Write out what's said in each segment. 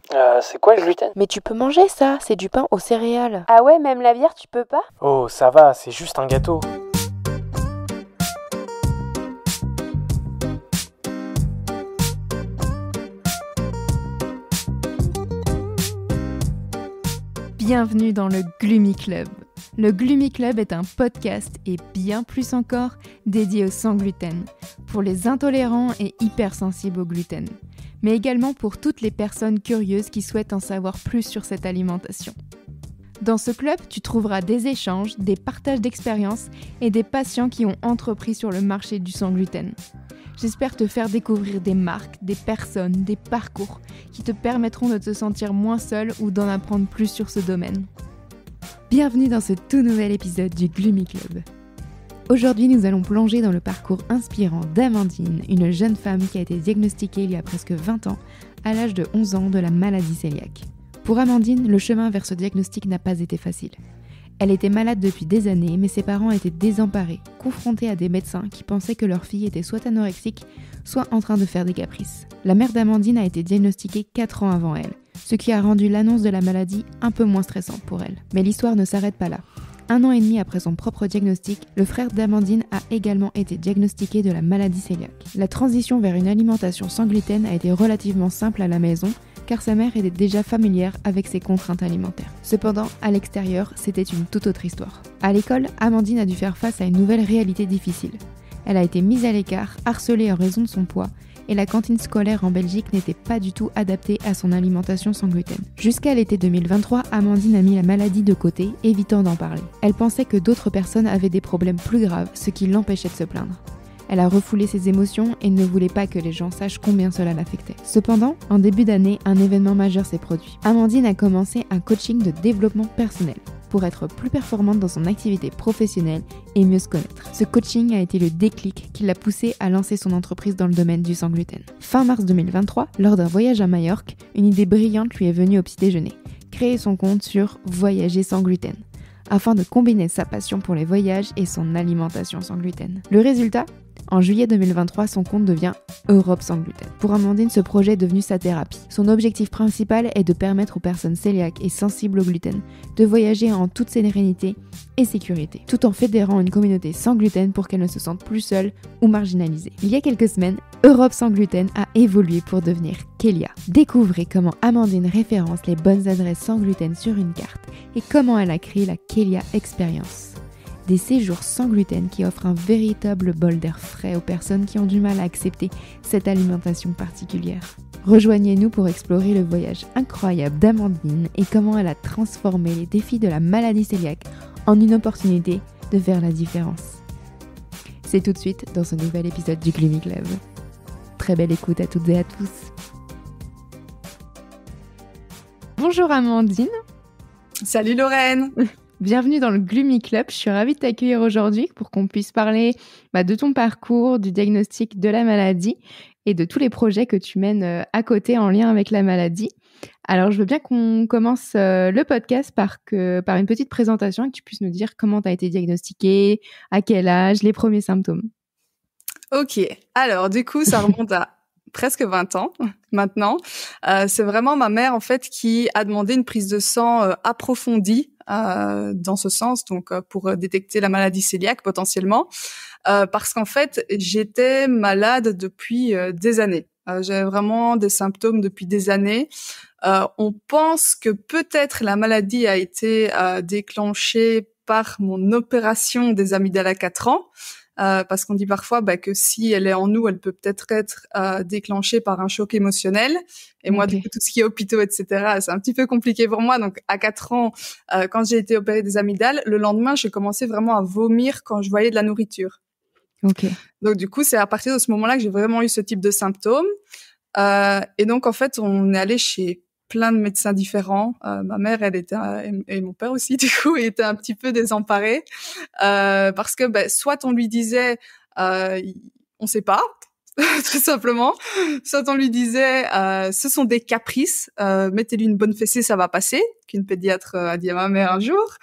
C'est quoi le gluten? Mais tu peux manger ça, c'est du pain aux céréales. Ah ouais, même la bière, tu peux pas? Oh, ça va, c'est juste un gâteau. Bienvenue dans le Gloomy Club. Le Gloomy Club est un podcast et bien plus encore dédié au sans gluten, pour les intolérants et hypersensibles au gluten, mais également pour toutes les personnes curieuses qui souhaitent en savoir plus sur cette alimentation. Dans ce club, tu trouveras des échanges, des partages d'expériences et des patients qui ont entrepris sur le marché du sans gluten. J'espère te faire découvrir des marques, des personnes, des parcours qui te permettront de te sentir moins seul ou d'en apprendre plus sur ce domaine. Bienvenue dans ce tout nouvel épisode du Gloomy Club. Aujourd'hui, nous allons plonger dans le parcours inspirant d'Amandine, une jeune femme qui a été diagnostiquée il y a presque 20 ans, à l'âge de 11 ans, de la maladie cœliaque. Pour Amandine, le chemin vers ce diagnostic n'a pas été facile. Elle était malade depuis des années, mais ses parents étaient désemparés, confrontés à des médecins qui pensaient que leur fille était soit anorexique, soit en train de faire des caprices. La mère d'Amandine a été diagnostiquée 4 ans avant elle, ce qui a rendu l'annonce de la maladie un peu moins stressante pour elle. Mais l'histoire ne s'arrête pas là. 1 an et demi après son propre diagnostic, le frère d'Amandine a également été diagnostiqué de la maladie cœliaque. La transition vers une alimentation sans gluten a été relativement simple à la maison, car sa mère était déjà familière avec ses contraintes alimentaires. Cependant, à l'extérieur, c'était une toute autre histoire. À l'école, Amandine a dû faire face à une nouvelle réalité difficile. Elle a été mise à l'écart, harcelée en raison de son poids, et la cantine scolaire en Belgique n'était pas du tout adaptée à son alimentation sans gluten. Jusqu'à l'été 2023, Amandine a mis la maladie de côté, évitant d'en parler. Elle pensait que d'autres personnes avaient des problèmes plus graves, ce qui l'empêchait de se plaindre. Elle a refoulé ses émotions et ne voulait pas que les gens sachent combien cela l'affectait. Cependant, en début d'année, un événement majeur s'est produit. Amandine a commencé un coaching de développement personnel pour être plus performante dans son activité professionnelle et mieux se connaître. Ce coaching a été le déclic qui l'a poussée à lancer son entreprise dans le domaine du sans gluten. Fin mars 2023, lors d'un voyage à Majorque, une idée brillante lui est venue au petit déjeuner. Créer son compte sur Voyager sans gluten, afin de combiner sa passion pour les voyages et son alimentation sans gluten. Le résultat ? En juillet 2023, son compte devient Europe sans gluten. Pour Amandine, ce projet est devenu sa thérapie. Son objectif principal est de permettre aux personnes cœliaques et sensibles au gluten de voyager en toute sérénité et sécurité, tout en fédérant une communauté sans gluten pour qu'elles ne se sentent plus seules ou marginalisées. Il y a quelques semaines, Europe sans gluten a évolué pour devenir Kélia. Découvrez comment Amandine référence les bonnes adresses sans gluten sur une carte et comment elle a créé la Kélia Experience. Des séjours sans gluten qui offrent un véritable bol d'air frais aux personnes qui ont du mal à accepter cette alimentation particulière. Rejoignez-nous pour explorer le voyage incroyable d'Amandine et comment elle a transformé les défis de la maladie cœliaque en une opportunité de faire la différence. C'est tout de suite dans ce nouvel épisode du Gloomy Club. Très belle écoute à toutes et à tous. Bonjour Amandine. Salut Lorraine. Bienvenue dans le Gloomy Club. Je suis ravie de t'accueillir aujourd'hui pour qu'on puisse parler de ton parcours, du diagnostic de la maladie et de tous les projets que tu mènes à côté en lien avec la maladie. Alors, je veux bien qu'on commence le podcast par une petite présentation et que tu puisses nous dire comment tu as été diagnostiquée, à quel âge, les premiers symptômes. Ok, alors du coup, ça remonte à presque 20 ans maintenant. C'est vraiment ma mère en fait qui a demandé une prise de sang approfondie dans ce sens, donc pour détecter la maladie cœliaque potentiellement, parce qu'en fait j'étais malade depuis des années. J'avais vraiment des symptômes depuis des années. On pense que peut-être la maladie a été déclenchée par mon opération des amygdales à 4 ans. Parce qu'on dit parfois que si elle est en nous, elle peut peut-être être déclenchée par un choc émotionnel. Et moi, du coup, tout ce qui est hôpitaux, etc., c'est un petit peu compliqué pour moi. Donc, à 4 ans, quand j'ai été opérée des amygdales, le lendemain, j'ai commencé vraiment à vomir quand je voyais de la nourriture. Okay. Donc, du coup, c'est à partir de ce moment-là que j'ai vraiment eu ce type de symptômes. Et donc, en fait, on est allé chez plein de médecins différents. Ma mère, elle était et mon père aussi, du coup, étaient un petit peu désemparés parce que soit on lui disait on sait pas tout simplement, soit on lui disait ce sont des caprices, mettez-lui une bonne fessée, ça va passer, qu'une pédiatre a dit à ma mère un jour,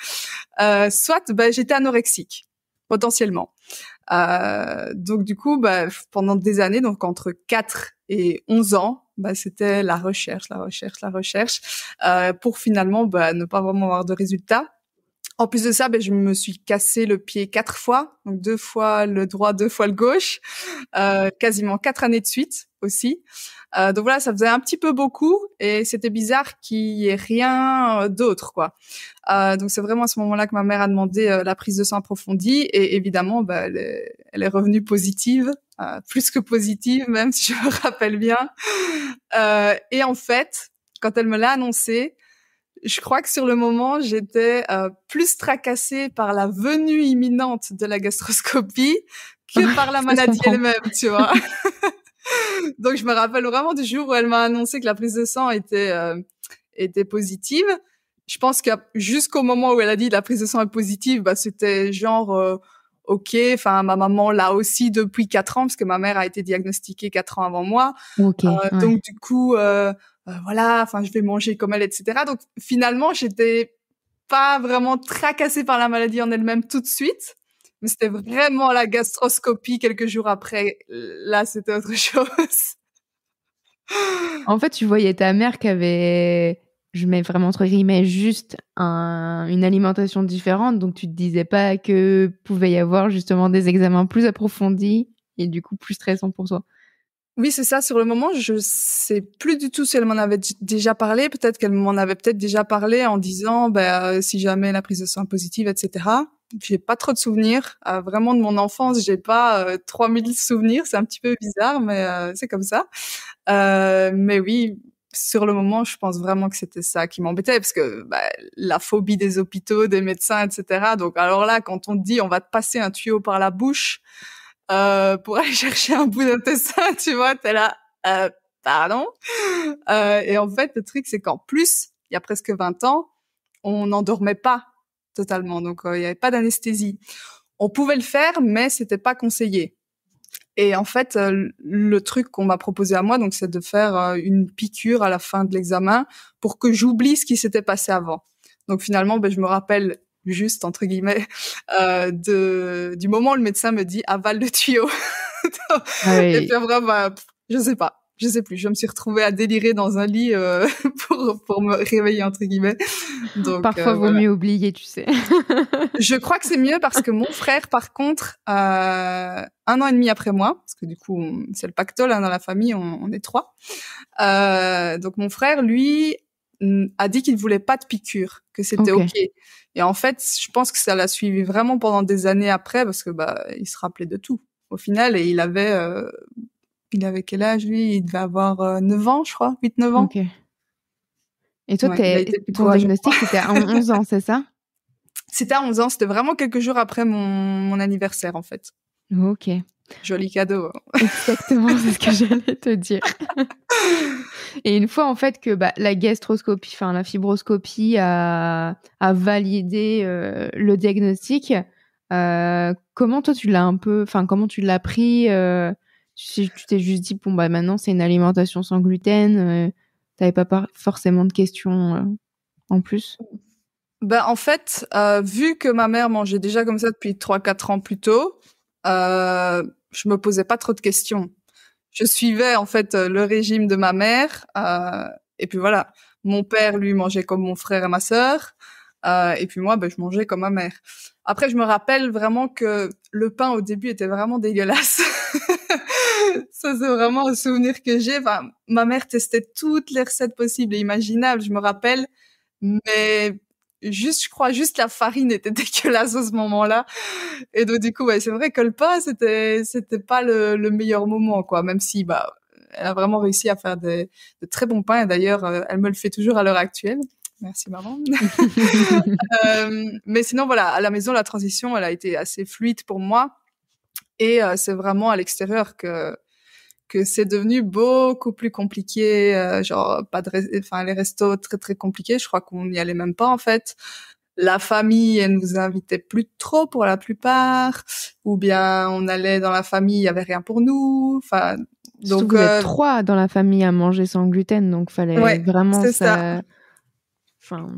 soit j'étais anorexique potentiellement. Donc du coup pendant des années, donc entre 4 et 11 ans, c'était la recherche, pour finalement ne pas vraiment avoir de résultats. En plus de ça, je me suis cassé le pied 4 fois, donc 2 fois le droit, 2 fois le gauche, quasiment 4 années de suite aussi. Donc voilà, ça faisait un petit peu beaucoup et c'était bizarre qu'il y ait rien d'autre, quoi. Donc c'est vraiment à ce moment-là que ma mère a demandé la prise de sang approfondie et évidemment, elle est revenue positive, plus que positive même si je me rappelle bien. Et en fait, quand elle me l'a annoncé, je crois que sur le moment, j'étais plus tracassée par la venue imminente de la gastroscopie que par la maladie elle-même, tu vois. Donc, je me rappelle vraiment du jour où elle m'a annoncé que la prise de sang était positive. Je pense que jusqu'au moment où elle a dit la prise de sang est positive, c'était genre ok. Enfin, ma maman l'a aussi depuis 4 ans parce que ma mère a été diagnostiquée 4 ans avant moi. Ok. Donc du coup, voilà. Enfin, je vais manger comme elle, etc. Donc finalement, j'étais pas vraiment tracassée par la maladie en elle-même tout de suite. Mais c'était vraiment la gastroscopie quelques jours après. Là, c'était autre chose. En fait, tu voyais ta mère qui avait, je mets vraiment entre guillemets, juste une alimentation différente. Donc, tu te disais pas que pouvait y avoir justement des examens plus approfondis et du coup plus stressants pour toi. Oui, c'est ça. Sur le moment, je sais plus du tout si elle m'en avait déjà parlé. Peut-être qu'elle m'en avait peut-être déjà parlé en disant, si jamais la prise de sang est positive, etc. J'ai pas trop de souvenirs. Vraiment de mon enfance, j'ai pas 3000 souvenirs. C'est un petit peu bizarre, mais c'est comme ça. Mais oui, sur le moment, je pense vraiment que c'était ça qui m'embêtait parce que la phobie des hôpitaux, des médecins, etc. Donc alors là, quand on te dit on va te passer un tuyau par la bouche pour aller chercher un bout d'intestin, tu vois, t'es là, pardon. Et en fait, le truc, c'est qu'en plus, il y a presque 20 ans, on n'endormait pas totalement. Donc, il n'y avait pas d'anesthésie. On pouvait le faire, mais c'était pas conseillé. Et en fait, le truc qu'on m'a proposé à moi, donc, c'est de faire une piqûre à la fin de l'examen pour que j'oublie ce qui s'était passé avant. Donc, finalement, je me rappelle juste, entre guillemets, du moment où le médecin me dit avale le tuyau. Et puis après, je sais plus. Je me suis retrouvée à délirer dans un lit pour me réveiller, entre guillemets. Donc, parfois, vaut mieux oublier, tu sais. Je crois que c'est mieux parce que mon frère, par contre, 1 an et demi après moi, parce que du coup, c'est le pactole dans la famille, on est 3. Donc mon frère, lui, a dit qu'il ne voulait pas de piqûre, que c'était ok. Et en fait, je pense que ça l'a suivi vraiment pendant des années après, parce que il se rappelait de tout au final, et il avait quel âge lui? Il devait avoir 9 ans, je crois, 8-9 ans. Ok. Et toi, ton diagnostic, c'était à 11 ans, c'est ça? C'était à 11 ans, c'était vraiment quelques jours après mon anniversaire, en fait. Ok. Joli cadeau. Exactement, c'est ce que j'allais te dire. Et une fois, en fait, que la gastroscopie, enfin la fibroscopie a validé le diagnostic, comment toi tu l'as comment tu l'as pris tu t'es juste dit, bon, maintenant c'est une alimentation sans gluten, t'avais pas forcément de questions en plus? En fait, vu que ma mère mangeait déjà comme ça depuis 3-4 ans plus tôt, je me posais pas trop de questions. Je suivais en fait le régime de ma mère, et puis voilà. Mon père, lui, mangeait comme mon frère et ma sœur, et puis moi, je mangeais comme ma mère. Après, je me rappelle vraiment que le pain au début était vraiment dégueulasse. Ça, c'est vraiment un souvenir que j'ai. Enfin, ma mère testait toutes les recettes possibles et imaginables, je me rappelle, mais je crois juste la farine était dégueulasse à ce moment-là. Et donc du coup, c'est vrai que le pain, c'était pas le meilleur moment, quoi. Même si, elle a vraiment réussi à faire de très bons pains. Et d'ailleurs, elle me le fait toujours à l'heure actuelle. Merci maman. Mais sinon, voilà, à la maison, la transition, elle a été assez fluide pour moi. Et c'est vraiment à l'extérieur que c'est devenu beaucoup plus compliqué, genre les restos très très compliqués, je crois qu'on n'y allait même pas en fait. La famille, elle nous invitait plus trop pour la plupart, ou bien on allait dans la famille, il y avait rien pour nous. Enfin, donc vous êtes 3 dans la famille à manger sans gluten, donc fallait vraiment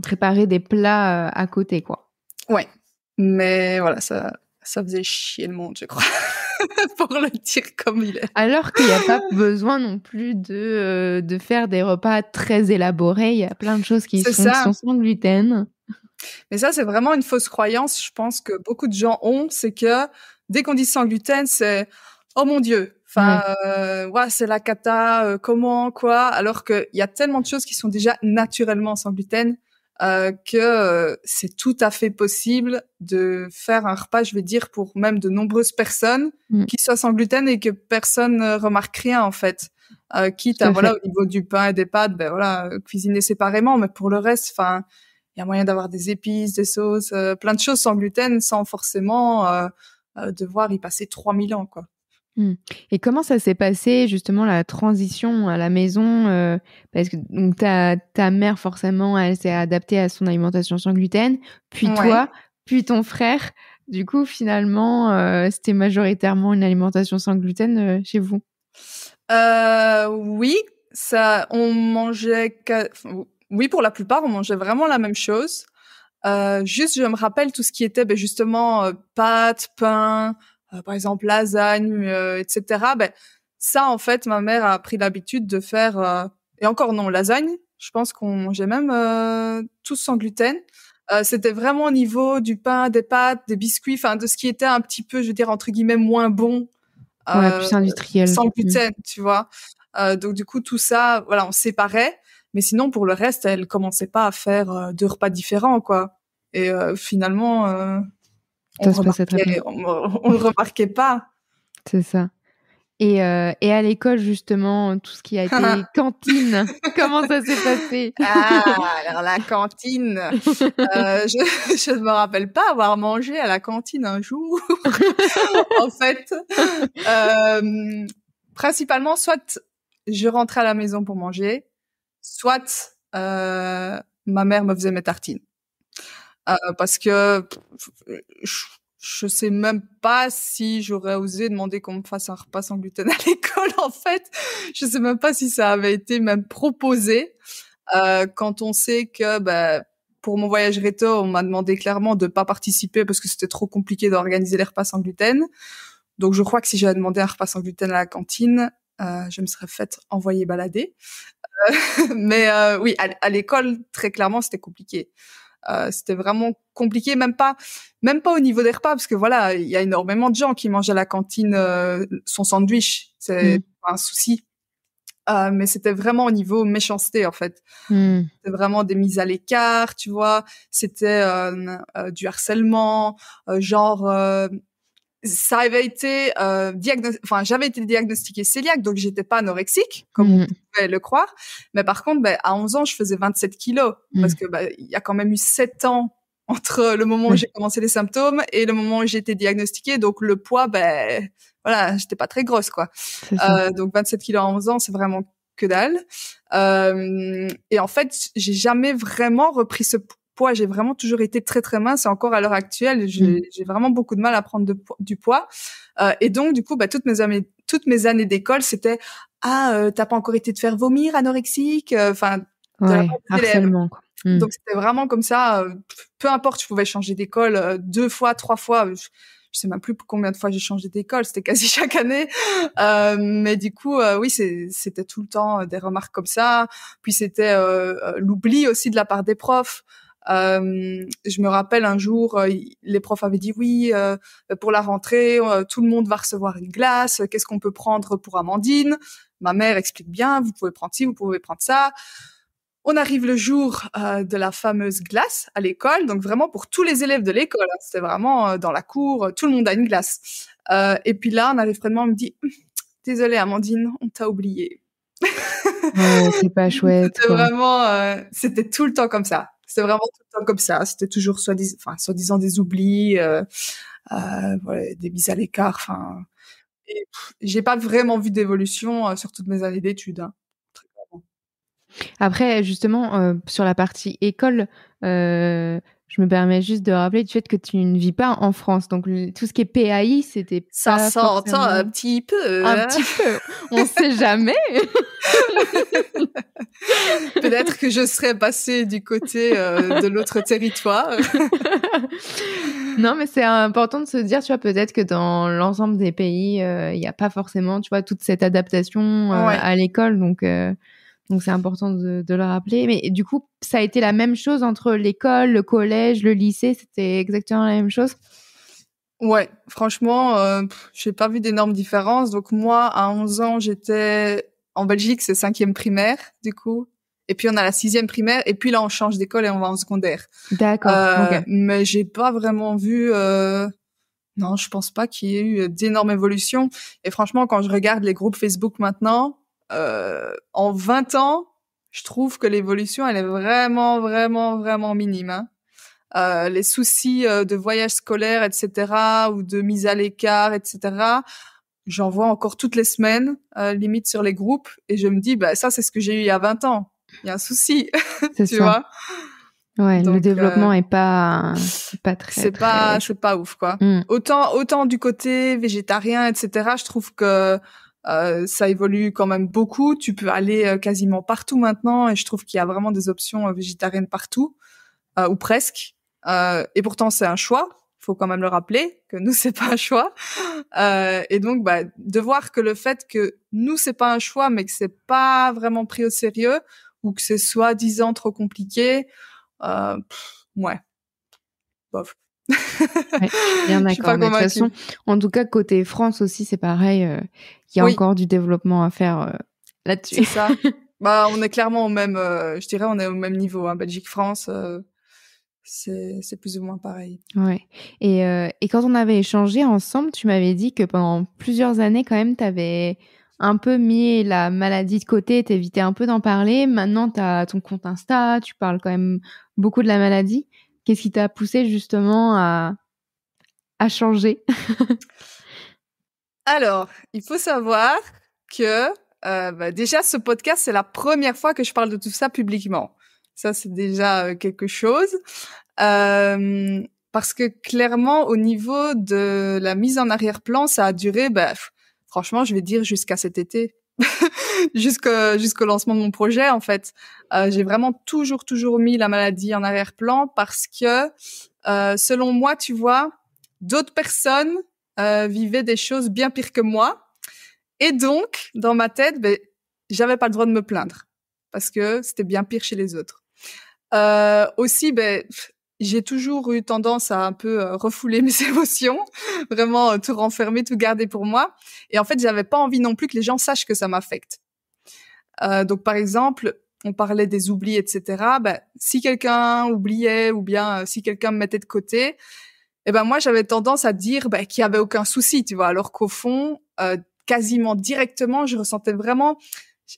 préparer des plats à côté, quoi. Ouais, mais voilà, ça Ça faisait chier le monde, je crois, pour le dire comme il est. Alors qu'il n'y a pas besoin non plus de faire des repas très élaborés. Il y a plein de choses qui sont sans gluten. Mais ça, c'est vraiment une fausse croyance, je pense, que beaucoup de gens ont. C'est que dès qu'on dit sans gluten, c'est « Oh mon Dieu !» Enfin, ouais, c'est la cata, comment, quoi. Alors qu'il y a tellement de choses qui sont déjà naturellement sans gluten que c'est tout à fait possible de faire un repas, je vais dire, pour même de nombreuses personnes qui soient sans gluten et que personne ne remarque rien, en fait. Quitte à, voilà, au niveau du pain et des pâtes, ben voilà, cuisiner séparément. Mais pour le reste, enfin, il y a moyen d'avoir des épices, des sauces, plein de choses sans gluten, sans forcément devoir y passer 3000 ans, quoi. Et comment ça s'est passé, justement, la transition à la maison parce que donc, ta mère, forcément, elle s'est adaptée à son alimentation sans gluten, puis toi, puis ton frère. Du coup, finalement, c'était majoritairement une alimentation sans gluten chez vous? Oui, ça, on mangeait... Oui, pour la plupart, on mangeait vraiment la même chose. Juste, je me rappelle tout ce qui était justement pâtes, pain... par exemple lasagne, etc. Ben ça, en fait, ma mère a pris l'habitude de faire. Et encore non, lasagne. Je pense qu'on mangeait même tous sans gluten. C'était vraiment au niveau du pain, des pâtes, des biscuits, enfin de ce qui était un petit peu, je veux dire entre guillemets moins bon. Plus industriel. Sans gluten, tu vois. Donc du coup tout ça, voilà, on séparait. Mais sinon pour le reste, elle commençait pas à faire deux repas différents, quoi. Et finalement. On le remarquait pas. C'est ça. Et à l'école, justement, tout ce qui a été cantine, comment ça s'est passé? Alors la cantine, je ne me rappelle pas avoir mangé à la cantine un jour. En fait, principalement, soit je rentrais à la maison pour manger, soit ma mère me faisait mes tartines. Parce que je sais même pas si j'aurais osé demander qu'on me fasse un repas sans gluten à l'école, en fait. Je sais même pas si ça avait été même proposé. Quand on sait que, pour mon voyage réto, on m'a demandé clairement de pas participer parce que c'était trop compliqué d'organiser les repas sans gluten. Donc, je crois que si j'avais demandé un repas sans gluten à la cantine, je me serais faite envoyer balader. Mais oui, à l'école, très clairement, c'était compliqué. C'était vraiment compliqué, même pas au niveau des repas, parce que voilà, il y a énormément de gens qui mangent à la cantine son sandwich, c'est pas un souci. Mais c'était vraiment au niveau méchanceté, en fait. C'était vraiment des mises à l'écart, tu vois. C'était du harcèlement, ça avait été j'avais été diagnostiquée cœliaque, donc j'étais pas anorexique comme on pouvait le croire, mais par contre à 11 ans je faisais 27 kilos parce que il y a quand même eu 7 ans entre le moment où j'ai commencé les symptômes et le moment où j'ai été diagnostiquée, donc le poids voilà, j'étais pas très grosse, quoi. Donc 27 kilos à 11 ans, c'est vraiment que dalle. Et en fait, j'ai jamais vraiment repris ce poids, j'ai vraiment toujours été très très mince et encore à l'heure actuelle, j'ai vraiment beaucoup de mal à prendre du poids. Et donc du coup, toutes mes années d'école, c'était t'as pas encore été te faire vomir anorexique, harcèlement, quoi. Donc c'était vraiment comme ça, peu importe, je pouvais changer d'école 2 fois, 3 fois, je sais même plus combien de fois j'ai changé d'école, c'était quasi chaque année. Mais du coup, oui, c'était tout le temps des remarques comme ça. Puis c'était l'oubli aussi de la part des profs. Je me rappelle un jour, les profs avaient dit oui, pour la rentrée, tout le monde va recevoir une glace. Qu'est-ce qu'on peut prendre pour Amandine? Ma mère explique bien, vous pouvez prendre ci, vous pouvez prendre ça. On arrive le jour de la fameuse glace à l'école, donc vraiment pour tous les élèves de l'école. Hein, c'était vraiment dans la cour, tout le monde a une glace. Et puis là, on arrive près de moi, on me dit désolée Amandine, on t'a oublié. C'est pas chouette. C'était vraiment, c'était tout le temps comme ça. C'était vraiment tout le temps comme ça. C'était toujours soi-disant des oublis, voilà, des mises à l'écart. Enfin, j'ai pas vraiment vu d'évolution sur toutes mes années d'études. Hein. Après, justement, sur la partie école, je me permets juste de rappeler du fait que tu ne vis pas en France. Donc, tout ce qui est PAI, c'était Ça pas s'entend forcément... un petit peu. Un petit peu. On sait jamais. Peut-être que je serais passée du côté de l'autre territoire. Non, mais c'est important de se dire, tu vois, peut-être que dans l'ensemble des pays, il n'y a pas forcément, tu vois, toute cette adaptation à l'école. Donc, c'est important de le rappeler. Mais du coup, ça a été la même chose entre l'école, le collège, le lycée. C'était exactement la même chose? Ouais, franchement, j'ai pas vu d'énormes différences. Donc moi, à 11 ans, j'étais en Belgique, c'est 5e primaire, du coup. Et puis on a la 6e primaire. Et puis là, on change d'école et on va en secondaire. D'accord. Okay. Mais j'ai pas vraiment vu... Non, je pense pas qu'il y ait eu d'énormes évolutions. Et franchement, quand je regarde les groupes Facebook maintenant, en 20 ans, je trouve que l'évolution, elle est vraiment, vraiment, vraiment minime. Hein. Les soucis de voyage scolaire, etc., ou de mise à l'écart, etc., j'en vois encore toutes les semaines, limite sur les groupes, et je me dis, bah ça, c'est ce que j'ai eu il y a 20 ans. Il y a un souci, tu vois. Ouais, donc, le développement est pas très. C'est pas ouf, quoi. Autant du côté végétarien, etc., je trouve que ça évolue quand même beaucoup. Tu peux aller quasiment partout maintenant, et je trouve qu'il y a vraiment des options végétariennes partout, ou presque. Et pourtant, c'est un choix. Faut quand même le rappeler que nous, c'est pas un choix. Et donc, bah, de voir que le fait que nous, c'est pas un choix, mais que c'est pas vraiment pris au sérieux, ou que c'est soi-disant trop compliqué, ouais. Bof. Ouais, je suis bien d'accord. Mais de toute façon, en tout cas, côté France aussi, c'est pareil. Il y a encore du développement à faire là-dessus. C'est ça. Bah, on est clairement au même, je dirais, on est au même niveau, hein. Belgique-France, c'est plus ou moins pareil. Ouais. Et quand on avait échangé ensemble, tu m'avais dit que pendant plusieurs années, quand même, t'avais un peu mis la maladie de côté, t'évitais un peu d'en parler. Maintenant, t'as ton compte Insta, tu parles quand même beaucoup de la maladie. Qu'est-ce qui t'a poussé justement à changer? Alors, il faut savoir que bah, déjà, ce podcast, c'est la première fois que je parle de tout ça publiquement. Ça, c'est déjà quelque chose. Parce que clairement, au niveau de la mise en arrière-plan, ça a duré, bah, franchement, je vais dire jusqu'à cet été. Jusqu'au lancement de mon projet, en fait. J'ai vraiment toujours mis la maladie en arrière-plan parce que, selon moi, tu vois, d'autres personnes vivaient des choses bien pires que moi. Et donc, dans ma tête, ben, j'avais pas le droit de me plaindre parce que c'était bien pire chez les autres. Aussi, ben, j'ai toujours eu tendance à un peu refouler mes émotions, vraiment tout renfermer, tout garder pour moi. Et en fait, j'avais pas envie non plus que les gens sachent que ça m'affecte. Donc, par exemple, on parlait des oublis, etc. Ben, si quelqu'un oubliait ou bien si quelqu'un me mettait de côté, eh ben moi, j'avais tendance à dire ben, qu'il y avait aucun souci, tu vois. Alors qu'au fond, quasiment directement, je ressentais vraiment,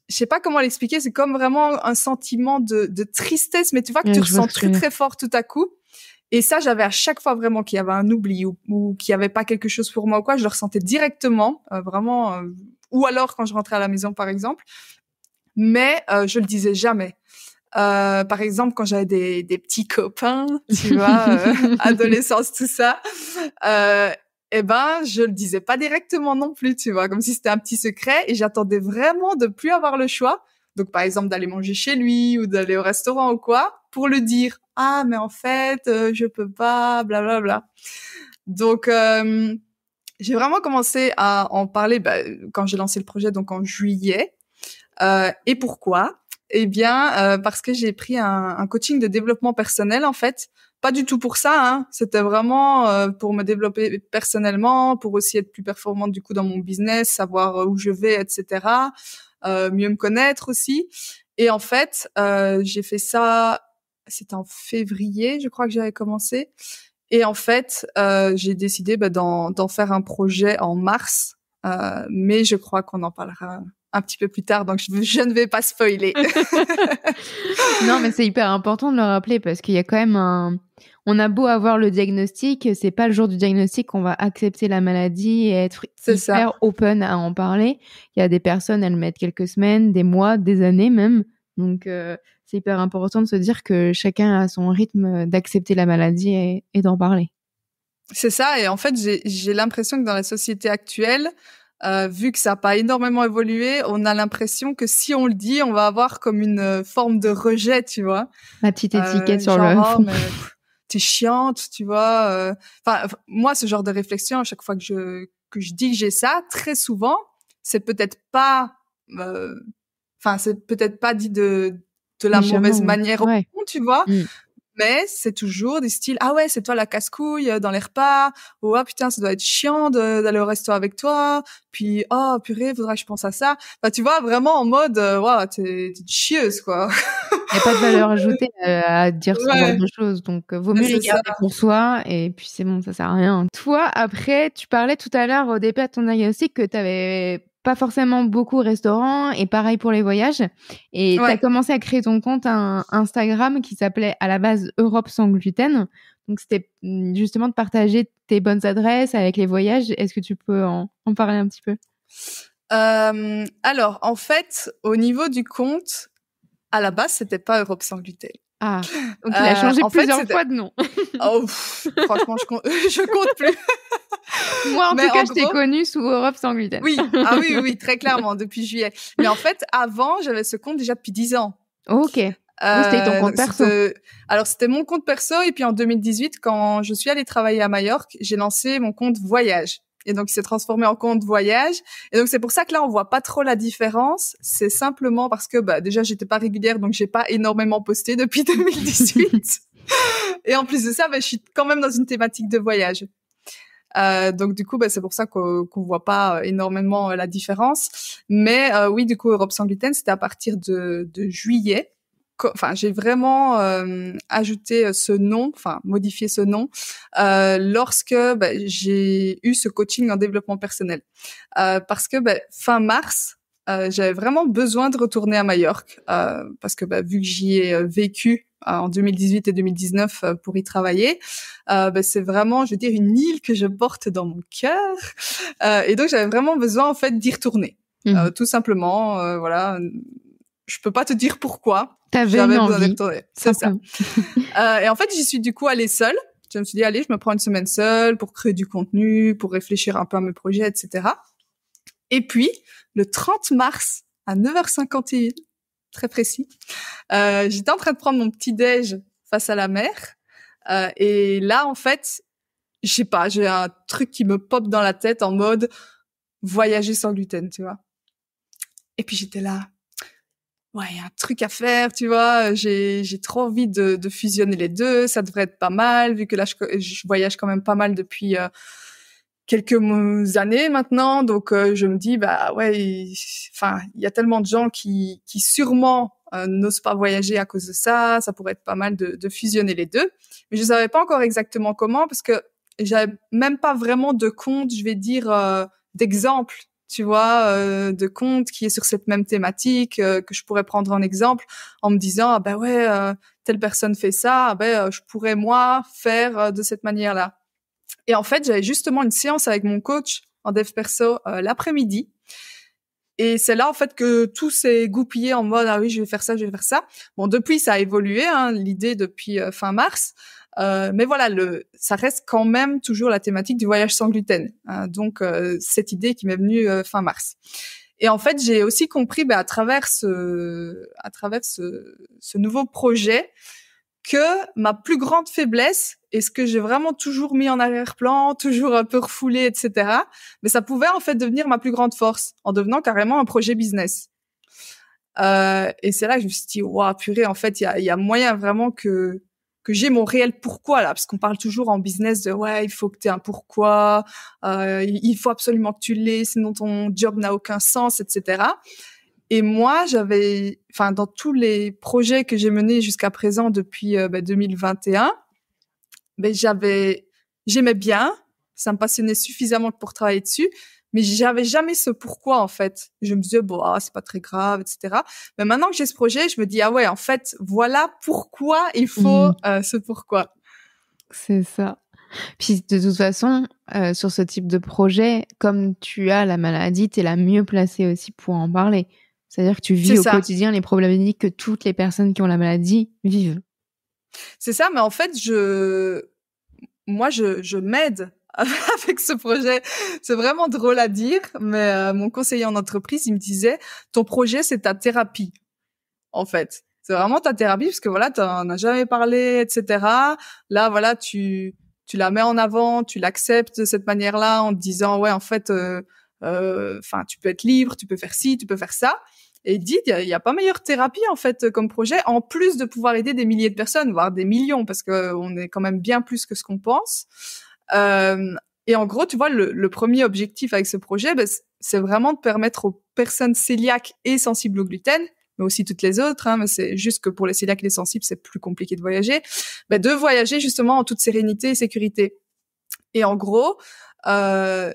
je sais pas comment l'expliquer, c'est comme vraiment un sentiment de tristesse, mais tu vois que tu ressens très fort tout à coup. Et ça, j'avais à chaque fois vraiment qu'il y avait un oubli ou qu'il y avait pas quelque chose pour moi ou quoi, je le ressentais directement, vraiment, ou alors quand je rentrais à la maison, par exemple. Mais je le disais jamais. Par exemple, quand j'avais des petits copains, tu vois, adolescence, tout ça, eh ben, je le disais pas directement non plus, tu vois, comme si c'était un petit secret, et j'attendais vraiment de plus avoir le choix. Donc, par exemple, d'aller manger chez lui ou d'aller au restaurant ou quoi, pour le dire. Ah, mais en fait, je peux pas, blablabla. Donc, j'ai vraiment commencé à en parler quand j'ai lancé le projet, donc en juillet. Et pourquoi? Eh bien, parce que j'ai pris un coaching de développement personnel, en fait. Pas du tout pour ça, hein. C'était vraiment pour me développer personnellement, pour aussi être plus performante du coup dans mon business, savoir où je vais, etc. Mieux me connaître aussi. Et en fait, j'ai fait ça, c'était en février, je crois que j'avais commencé. Et en fait, j'ai décidé d'en faire un projet en mars. Mais je crois qu'on en parlera un petit peu plus tard, donc je ne vais pas spoiler. Non, mais c'est hyper important de le rappeler parce qu'il y a quand même on a beau avoir le diagnostic, c'est pas le jour du diagnostic qu'on va accepter la maladie et être hyper open à en parler. Il y a des personnes, elles mettent quelques semaines, des mois, des années même. Donc, c'est hyper important de se dire que chacun a son rythme d'accepter la maladie et d'en parler. C'est ça, et en fait, j'ai l'impression que dans la société actuelle, vu que ça n'a pas énormément évolué, on a l'impression que si on le dit, on va avoir comme une forme de rejet, tu vois. La petite étiquette sur le genre, front. mais t'es chiante, tu vois. Enfin, moi, ce genre de réflexion, à chaque fois que je dis que j'ai ça, très souvent, c'est peut-être pas, c'est peut-être pas dit de la mauvaise manière, ouais. au fond, tu vois. Mais c'est toujours des styles, ah ouais, c'est toi la casse-couille dans les repas, ou ah putain, ça doit être chiant d'aller au resto avec toi, puis oh purée, faudra que je pense à ça. Enfin, tu vois, vraiment en mode, wow, t'es une chieuse, quoi. Il n'y a pas de valeur ajoutée à dire ce genre de choses, donc vaut mieux les garder pour soi, et puis c'est bon, ça sert à rien. Toi, après, tu parlais tout à l'heure au départ de ton diagnostic que t'avais pas forcément beaucoup restaurant, et pareil pour les voyages, et t'as commencé à créer ton compte Instagram qui s'appelait à la base Europe sans gluten, donc c'était justement de partager tes bonnes adresses avec les voyages. Est-ce que tu peux en parler un petit peu? Alors, en fait, au niveau du compte, à la base, c'était pas Europe sans gluten. Ah, donc il a changé plusieurs fois de nom. Oh, franchement, je compte plus. Moi, en tout cas, je t'ai connue sous Europe sans gluten. Oui, oui, très clairement, depuis juillet. Mais en fait, avant, j'avais ce compte déjà depuis 10 ans. Ok. Oui, c'était ton compte perso. Alors, c'était mon compte perso. Et puis, en 2018, quand je suis allée travailler à Majorque, j'ai lancé mon compte voyage. Et donc, il s'est transformé en compte voyage. Et donc, c'est pour ça que là, on voit pas trop la différence. C'est simplement parce que, déjà, j'étais pas régulière, donc j'ai pas énormément posté depuis 2018. Et en plus de ça, je suis quand même dans une thématique de voyage. Donc du coup, c'est pour ça qu'on voit pas énormément la différence. Mais oui, du coup, Europe sans gluten, c'était à partir de juillet. Enfin, j'ai vraiment ajouté ce nom, enfin modifié ce nom, lorsque j'ai eu ce coaching en développement personnel, parce que fin mars, j'avais vraiment besoin de retourner à Majorque, parce que vu que j'y ai vécu en 2018 et 2019 pour y travailler, c'est vraiment, je veux dire, une île que je porte dans mon cœur, et donc j'avais vraiment besoin en fait d'y retourner, tout simplement, voilà. Je peux pas te dire pourquoi. J'avais besoin d'y retourner. C'est ça. Et en fait, j'y suis du coup allée seule. Je me suis dit, allez, je me prends une semaine seule pour créer du contenu, pour réfléchir un peu à mes projets, etc. Et puis, le 30 mars, à 9h51, très précis, j'étais en train de prendre mon petit déj face à la mer. Et là, en fait, je sais pas, j'ai un truc qui me pop dans la tête en mode voyager sans gluten, tu vois. Et puis, j'étais là. Ouais, il y a un truc à faire, tu vois. J'ai trop envie de fusionner les deux. Ça devrait être pas mal, vu que là, je voyage quand même pas mal depuis quelques années maintenant. Donc, je me dis, ouais, enfin, il y a tellement de gens qui sûrement n'osent pas voyager à cause de ça. Ça pourrait être pas mal de fusionner les deux. Mais je savais pas encore exactement comment, parce que j'avais même pas vraiment de compte, je vais dire, d'exemple, tu vois, de compte qui est sur cette même thématique, que je pourrais prendre en exemple en me disant, telle personne fait ça, je pourrais moi faire de cette manière-là. Et en fait, j'avais justement une séance avec mon coach en dev perso l'après-midi. Et c'est là, en fait, que tout s'est goupillé en mode, ah oui, je vais faire ça, je vais faire ça. Bon, depuis, ça a évolué, l'idée depuis fin mars. Mais voilà, ça reste quand même toujours la thématique du voyage sans gluten. Donc, cette idée qui m'est venue fin mars. Et en fait, j'ai aussi compris, à travers ce nouveau projet, que ma plus grande faiblesse, et ce que j'ai vraiment toujours mis en arrière-plan, toujours un peu refoulé, etc., mais ça pouvait en fait devenir ma plus grande force, en devenant carrément un projet business. Et c'est là que je me suis dit, waouh, purée, en fait, il y a moyen vraiment que j'ai mon réel pourquoi là, parce qu'on parle toujours en business de ouais, il faut que tu aies un pourquoi, il faut absolument que tu l'aies, sinon ton job n'a aucun sens, etc. Et moi, dans tous les projets que j'ai menés jusqu'à présent depuis 2021, j'aimais bien, ça me passionnait suffisamment pour travailler dessus, mais j'avais jamais ce pourquoi, en fait. Je me disais, c'est pas très grave, etc. Mais maintenant que j'ai ce projet, je me dis, ah ouais, en fait, voilà pourquoi il faut ce pourquoi. C'est ça. Puis, de toute façon, sur ce type de projet, comme tu as la maladie, t'es la mieux placée aussi pour en parler. C'est-à-dire que tu vis au quotidien les problématiques que toutes les personnes qui ont la maladie vivent. C'est ça, mais en fait, moi, je m'aide avec ce projet. C'est vraiment drôle à dire, mais mon conseiller en entreprise, il me disait, ton projet, c'est ta thérapie, en fait. C'est vraiment ta thérapie, parce que voilà, t'en as jamais parlé, etc. Là, voilà, tu la mets en avant, tu l'acceptes de cette manière-là, en te disant, ouais, en fait, tu peux être libre, tu peux faire ci, tu peux faire ça. Et il dit, il y a pas meilleure thérapie, en fait, comme projet, en plus de pouvoir aider des milliers de personnes, voire des millions, parce que on est quand même bien plus que ce qu'on pense. Et en gros, tu vois, le premier objectif avec ce projet, c'est vraiment de permettre aux personnes cœliaques et sensibles au gluten, mais aussi toutes les autres, hein, mais c'est juste que pour les cœliaques et les sensibles, c'est plus compliqué de voyager, de voyager justement en toute sérénité et sécurité. Et en gros, ça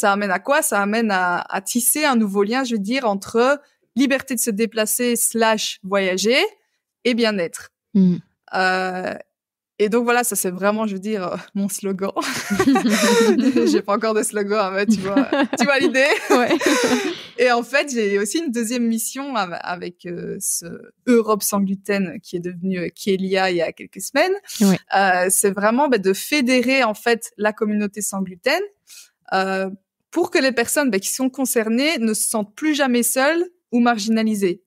amène à quoi? Ça amène à tisser un nouveau lien, je veux dire, entre liberté de se déplacer / voyager et bien-être. Et donc voilà, ça c'est vraiment, je veux dire, mon slogan. J'ai pas encore de slogan, mais tu vois l'idée. Ouais. Et en fait, j'ai aussi une deuxième mission avec ce Europe sans gluten qui est devenu Kélia il y a quelques semaines. Ouais. C'est vraiment de fédérer en fait la communauté sans gluten pour que les personnes qui sont concernées ne se sentent plus jamais seules ou marginalisées.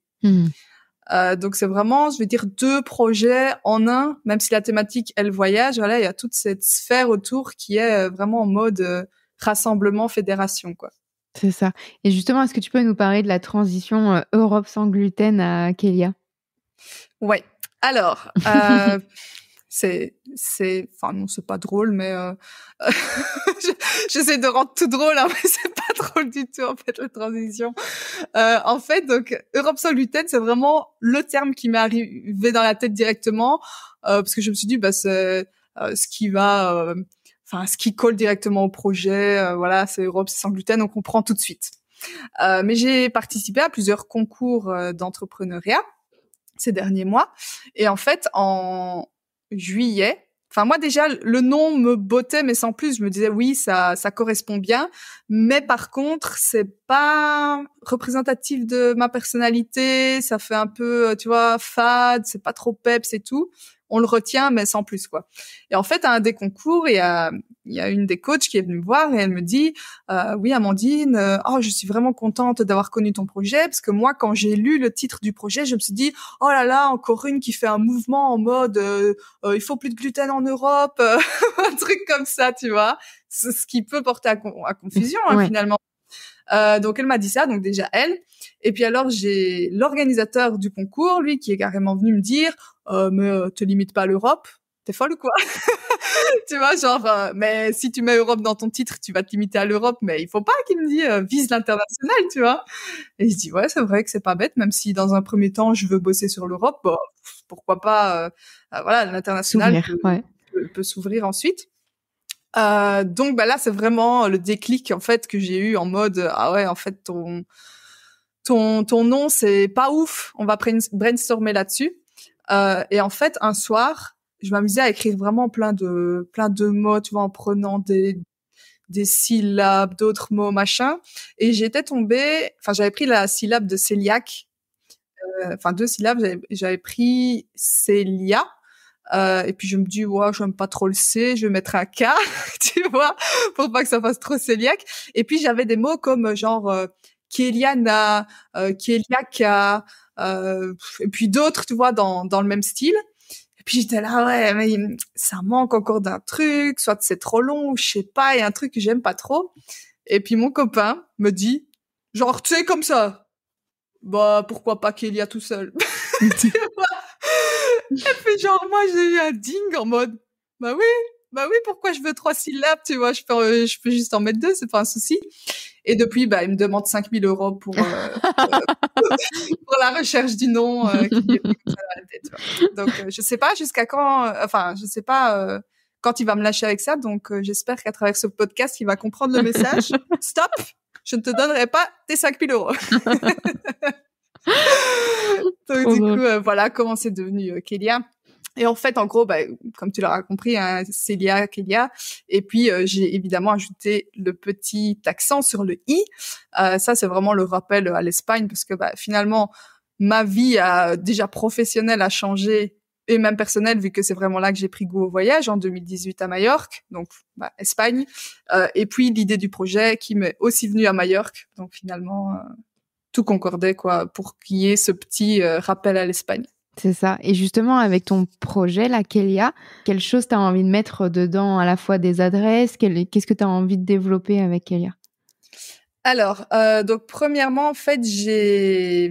Donc c'est vraiment, je veux dire, 2 projets en un, même si la thématique elle voyage, voilà, il y a toute cette sphère autour qui est vraiment en mode rassemblement, fédération, quoi. C'est ça. Et justement, est-ce que tu peux nous parler de la transition Europe sans gluten à Kélia? Ouais. Alors, enfin non, c'est pas drôle, mais j'essaie de rendre tout drôle, hein, mais c'est pas drôle du tout en fait la transition. En fait, donc Europe sans gluten, c'est vraiment le terme qui m'est arrivé dans la tête directement, parce que je me suis dit c'est ce qui colle directement au projet. Voilà, c'est Europe sans gluten, donc on prend tout de suite. Mais j'ai participé à plusieurs concours d'entrepreneuriat ces derniers mois, et en fait en juillet. Enfin, moi, déjà, le nom me bottait, mais sans plus. Je me disais, oui, ça correspond bien. Mais par contre, c'est pas représentatif de ma personnalité. Ça fait un peu, tu vois, fade. C'est pas trop peps et tout. On le retient, mais sans plus, quoi. Et en fait, à un des concours, il y a une des coachs qui est venue me voir et elle me dit, oui, Amandine, je suis vraiment contente d'avoir connu ton projet, parce que moi, quand j'ai lu le titre du projet, je me suis dit, oh là là, encore une qui fait un mouvement en mode, il faut plus de gluten en Europe, un truc comme ça, tu vois. Ce qui peut porter à confusion, ouais. Finalement. Donc elle m'a dit ça, donc déjà elle. Et puis alors j'ai l'organisateur du concours, lui, qui est carrément venu me dire, mais te limite pas à l'Europe, t'es folle ou quoi? Tu vois, genre, mais si tu mets Europe dans ton titre, tu vas te limiter à l'Europe, mais il faut pas qu'il me dise vise l'international, tu vois. Et je dis ouais, c'est vrai que c'est pas bête, même si dans un premier temps je veux bosser sur l'Europe, pourquoi pas, voilà, l'international peut s'ouvrir ensuite. Donc là c'est vraiment le déclic en fait que j'ai eu en mode ah ouais, en fait ton nom c'est pas ouf, on va brainstormer là-dessus. Et en fait un soir je m'amusais à écrire vraiment plein de mots, tu vois, en prenant des syllabes, d'autres mots, machin. Et j'étais tombée, j'avais pris la syllabe de cœliaque, 2 syllabes, j'avais pris célia. Et puis je me dis, ouais, j'aime pas trop le C, je vais mettre un K, tu vois, pour pas que ça fasse trop cœliaque. Et puis j'avais des mots comme genre Kéliana, Kéliaka, et puis d'autres, tu vois, dans le même style. Et puis j'étais là, ouais, mais ça manque encore d'un truc, soit c'est trop long, ou je sais pas, il y a un truc que j'aime pas trop. Et puis mon copain me dit, genre, tu sais, comme ça, pourquoi pas Kélia tout seul. Tu vois. Et puis genre, moi, j'ai eu un ding en mode, bah oui, pourquoi je veux 3 syllabes, tu vois, je peux juste en mettre 2, c'est pas un souci. Et depuis, il me demande 5 000 € pour la recherche du nom qui lui est venu comme ça dans la tête. Tu vois. Donc, je sais pas jusqu'à quand, je sais pas quand il va me lâcher avec ça. Donc, j'espère qu'à travers ce podcast, il va comprendre le message. Stop, je ne te donnerai pas tes 5 000 €. Donc, du coup, voilà comment c'est devenu Kélia. Et en fait, en gros, comme tu l'auras compris, hein, Célia, Kélia. Et puis, j'ai évidemment ajouté le petit accent sur le i. Ça, c'est vraiment le rappel à l'Espagne parce que finalement, ma vie déjà professionnelle a changé et même personnelle vu que c'est vraiment là que j'ai pris goût au voyage en 2018 à Majorque, donc Espagne. Et puis, l'idée du projet qui m'est aussi venue à Majorque. Donc finalement, tout concordait quoi pour qu'il y ait ce petit rappel à l'Espagne. C'est ça. Et justement, avec ton projet, la Kélia, quelle chose tu as envie de mettre dedans, à la fois des adresses, qu'est-ce que tu as envie de développer avec Kélia? Alors, donc premièrement, en fait, j'ai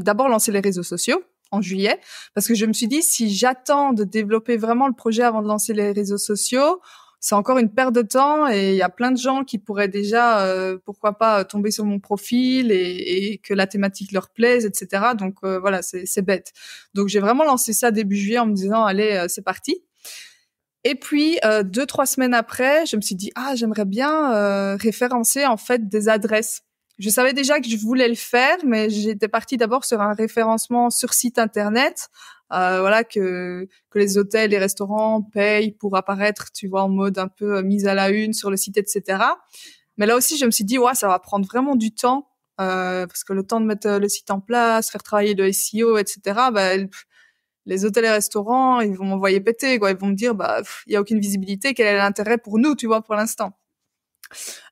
d'abord lancé les réseaux sociaux en juillet, parce que je me suis dit, si j'attends de développer vraiment le projet avant de lancer les réseaux sociaux, c'est encore une perte de temps et il y a plein de gens qui pourraient déjà, pourquoi pas, tomber sur mon profil et que la thématique leur plaise, etc. Donc voilà, c'est bête. Donc j'ai vraiment lancé ça début juillet en me disant, allez, c'est parti. Et puis 2-3 semaines après, je me suis dit, j'aimerais bien référencer en fait des adresses. Je savais déjà que je voulais le faire, mais j'étais partie d'abord sur un référencement sur site internet. Voilà que les hôtels, les restaurants payent pour apparaître, tu vois, en mode un peu mise à la une sur le site, etc. Mais là aussi, je me suis dit, ça va prendre vraiment du temps, parce que le temps de mettre le site en place, faire travailler le SEO, etc. Les hôtels et restaurants, ils vont m'envoyer péter, quoi. Ils vont me dire, il y a aucune visibilité, quel est l'intérêt pour nous, tu vois, pour l'instant.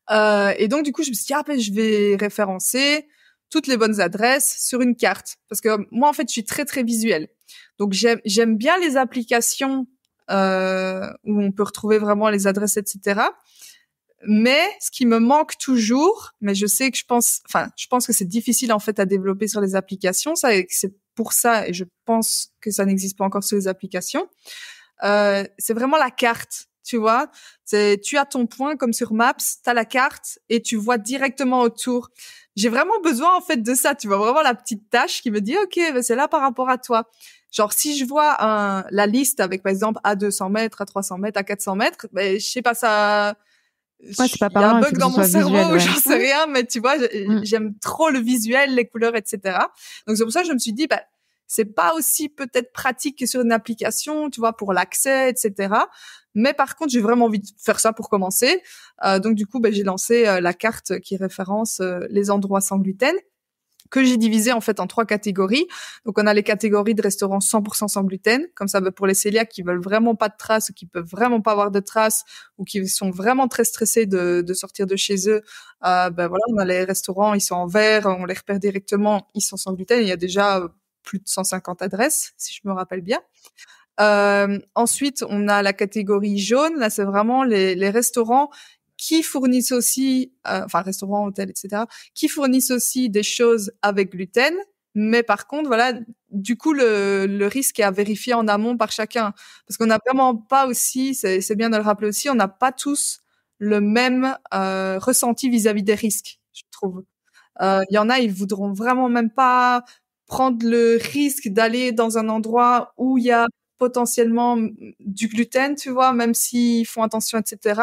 Et donc, du coup, je me suis dit, je vais référencer toutes les bonnes adresses sur une carte. Parce que moi, en fait, je suis très, très visuelle. Donc, j'aime bien les applications où on peut retrouver vraiment les adresses, etc. Mais ce qui me manque toujours, mais je sais que je pense que c'est difficile en fait à développer sur les applications. Ça, c'est pour ça, et je pense que ça n'existe pas encore sur les applications. C'est vraiment la carte, tu vois. Tu as ton point comme sur Maps, t'as la carte et tu vois directement autour. J'ai vraiment besoin en fait de ça. Tu vois vraiment la petite tâche qui me dit, ok, c'est là par rapport à toi. Genre, si je vois la liste avec, par exemple, à 200 mètres, à 300 mètres, à 400 mètres, je sais pas, ça... c'est pas il y a un parlant, bug dans mon cerveau visuel, où j'en sais rien, mais tu vois, j'aime trop le visuel, les couleurs, etc. Donc, c'est pour ça que je me suis dit, c'est pas aussi peut-être pratique que sur une application, tu vois, pour l'accès, etc. Mais par contre, j'ai vraiment envie de faire ça pour commencer. Donc, du coup, j'ai lancé la carte qui référence les endroits sans gluten, que j'ai divisé en fait en 3 catégories. Donc on a les catégories de restaurants 100% sans gluten, comme ça pour les cœliaques qui veulent vraiment pas de traces ou qui peuvent vraiment pas avoir de traces ou qui sont vraiment très stressés de sortir de chez eux. Voilà, on a les restaurants, ils sont en vert, on les repère directement, ils sont sans gluten. Il y a déjà plus de 150 adresses, si je me rappelle bien. Ensuite, on a la catégorie jaune. Là, c'est vraiment les restaurants qui fournissent aussi, restaurants, hôtels, etc., qui fournissent aussi des choses avec gluten. Mais par contre, voilà, du coup, le risque est à vérifier en amont par chacun. Parce qu'on n'a vraiment pas aussi, c'est bien de le rappeler aussi, on n'a pas tous le même ressenti vis-à-vis des risques, je trouve. Il y en a, ils voudront vraiment même pas prendre le risque d'aller dans un endroit où il y a potentiellement du gluten, tu vois, même s'ils font attention, etc.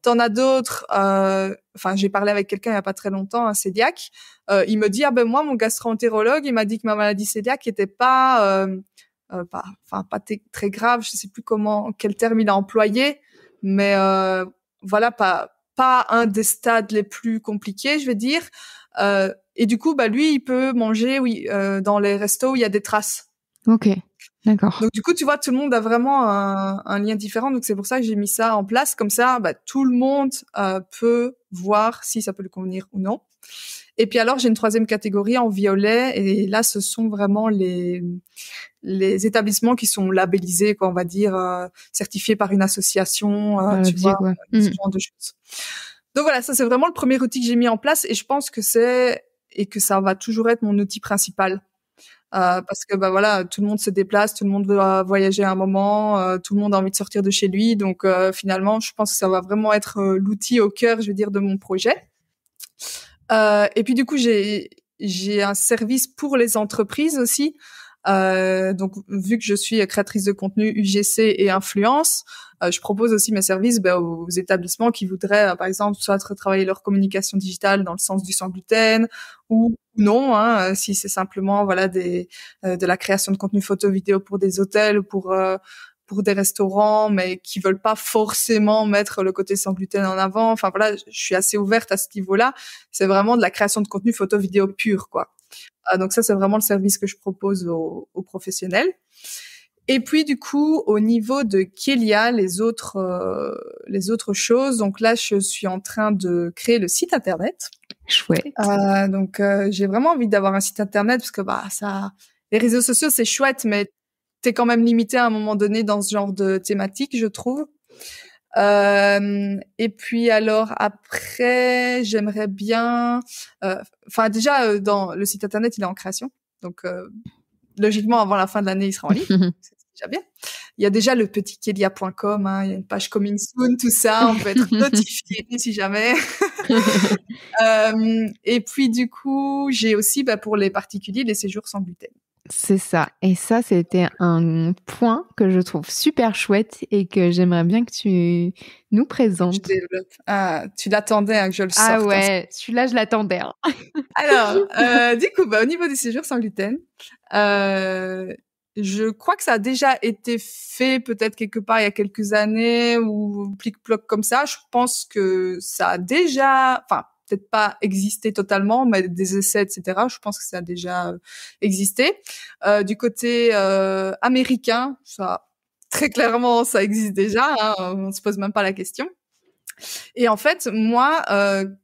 T'en as d'autres, j'ai parlé avec quelqu'un il y a pas très longtemps, un cœliaque, il me dit, moi, mon gastro-entérologue, il m'a dit que ma maladie cœliaque était pas très grave, je sais plus quel terme il a employé, mais voilà, pas un des stades les plus compliqués, je vais dire. Et du coup, lui, il peut manger, dans les restos où il y a des traces. Ok. D'accord. Donc du coup, tu vois, tout le monde a vraiment un lien différent. Donc c'est pour ça que j'ai mis ça en place. Comme ça, tout le monde peut voir si ça peut lui convenir ou non. Et puis alors, j'ai une 3e catégorie en violet. Et là, ce sont vraiment les établissements qui sont labellisés, quoi, on va dire, certifiés par une association, tu vois, ce genre de choses. Donc voilà, ça c'est vraiment le premier outil que j'ai mis en place. Et je pense que que ça va toujours être mon outil principal. Parce que voilà, tout le monde se déplace, tout le monde veut voyager à un moment, tout le monde a envie de sortir de chez lui, donc finalement, je pense que ça va vraiment être l'outil au cœur, je veux dire, de mon projet. Et puis du coup, j'ai un service pour les entreprises aussi. Donc, vu que je suis créatrice de contenu UGC et influence, je propose aussi mes services aux établissements qui voudraient, par exemple, soit retravailler leur communication digitale dans le sens du sans gluten ou non, si c'est simplement de la création de contenu photo vidéo pour des hôtels ou pour des restaurants, mais qui veulent pas forcément mettre le côté sans gluten en avant. Enfin voilà, je suis assez ouverte à ce niveau-là. C'est vraiment de la création de contenu photo vidéo pur, quoi. Donc ça, c'est vraiment le service que je propose aux professionnels. Et puis du coup, au niveau de Kélia, les autres choses. Donc là, je suis en train de créer le site internet. Chouette. Donc j'ai vraiment envie d'avoir un site internet parce que les réseaux sociaux c'est chouette, mais t'es quand même limité à un moment donné dans ce genre de thématique, je trouve. Et puis alors après, j'aimerais bien, déjà dans le site internet, il est en création, donc logiquement avant la fin de l'année, il sera en ligne. C'est déjà bien. Il y a déjà le petit kelia.com, il y a une page coming soon, tout ça, on peut être notifié si jamais. Et puis du coup, j'ai aussi pour les particuliers les séjours sans gluten. C'est ça. Et ça, c'était un point que je trouve super chouette et que j'aimerais bien que tu nous présentes. Je développe. Tu l'attendais que je le sorte. Ah ouais, celui-là, je l'attendais. Alors, du coup, au niveau des séjours sans gluten, je crois que ça a déjà été fait peut-être quelque part il y a quelques années ou plic-ploc comme ça. Je pense que ça a déjà... peut-être pas existé totalement, mais des essais, etc. Je pense que ça a déjà existé. Du côté américain, ça très clairement, ça existe déjà. On se pose même pas la question. Et en fait, moi,